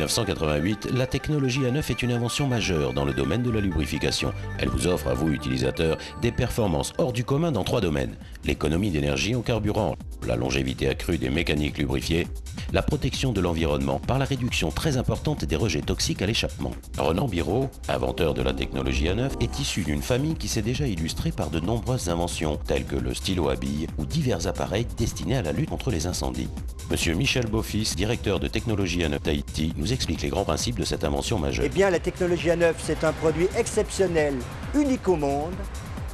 1988, la technologie A9 est une invention majeure dans le domaine de la lubrification. Elle vous offre à vous, utilisateurs, des performances hors du commun dans 3 domaines. L'économie d'énergie en carburant, la longévité accrue des mécaniques lubrifiées, la protection de l'environnement par la réduction très importante des rejets toxiques à l'échappement. Ronan Biraud, inventeur de la technologie A9, est issu d'une famille qui s'est déjà illustrée par de nombreuses inventions, telles que le stylo à billes ou divers appareils destinés à la lutte contre les incendies. Monsieur Michel Beaufils, directeur de technologie A9 Tahiti, nous explique les grands principes de cette invention majeure. Eh bien, la technologie A9, c'est un produit exceptionnel, unique au monde,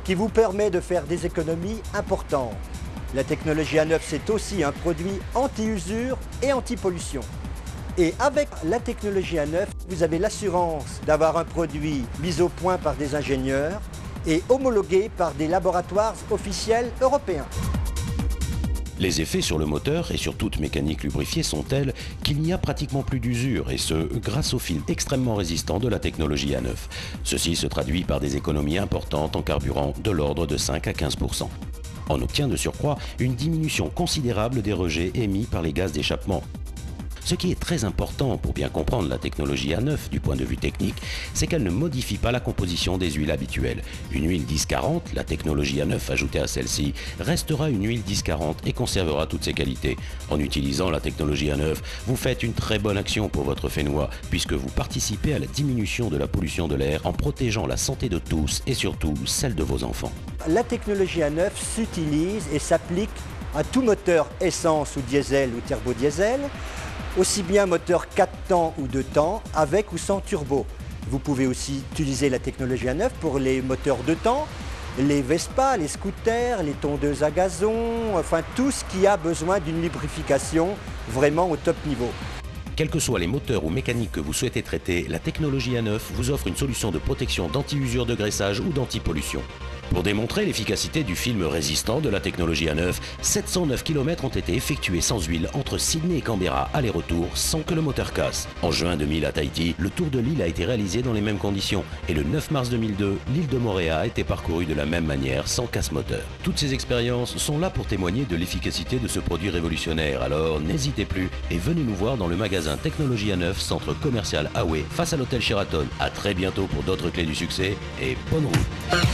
qui vous permet de faire des économies importantes. La technologie A9, c'est aussi un produit anti-usure et anti-pollution. Et avec la technologie A9, vous avez l'assurance d'avoir un produit mis au point par des ingénieurs et homologué par des laboratoires officiels européens. Les effets sur le moteur et sur toute mécanique lubrifiée sont tels qu'il n'y a pratiquement plus d'usure, et ce, grâce au film extrêmement résistant de la technologie A9. Ceci se traduit par des économies importantes en carburant de l'ordre de 5 à 15%. On obtient de surcroît une diminution considérable des rejets émis par les gaz d'échappement. Ce qui est très important pour bien comprendre la technologie A9 du point de vue technique, c'est qu'elle ne modifie pas la composition des huiles habituelles. Une huile 1040, la technologie A9 ajoutée à celle-ci, restera une huile 1040 et conservera toutes ses qualités. En utilisant la technologie A9, vous faites une très bonne action pour votre Fénois, puisque vous participez à la diminution de la pollution de l'air en protégeant la santé de tous et surtout celle de vos enfants. La technologie A9 s'utilise et s'applique à tout moteur essence ou diesel ou turbo-diesel, aussi bien moteur 4 temps ou 2 temps, avec ou sans turbo. Vous pouvez aussi utiliser la technologie A9 pour les moteurs 2 temps, les Vespa, les scooters, les tondeuses à gazon, enfin tout ce qui a besoin d'une lubrification vraiment au top niveau. Quels que soient les moteurs ou mécaniques que vous souhaitez traiter, la technologie A9 vous offre une solution de protection d'anti-usure de graissage ou d'anti-pollution. Pour démontrer l'efficacité du film résistant de la technologie A9, 709 km ont été effectués sans huile entre Sydney et Canberra aller-retour sans que le moteur casse. En juin 2000 à Tahiti, le tour de l'île a été réalisé dans les mêmes conditions et le 9 mars 2002, l'île de Moorea a été parcourue de la même manière sans casse-moteur. Toutes ces expériences sont là pour témoigner de l'efficacité de ce produit révolutionnaire, alors n'hésitez plus et venez nous voir dans le magasin Technologie A9, centre commercial Huawei, face à l'hôtel Sheraton. À très bientôt pour d'autres clés du succès et bonne route.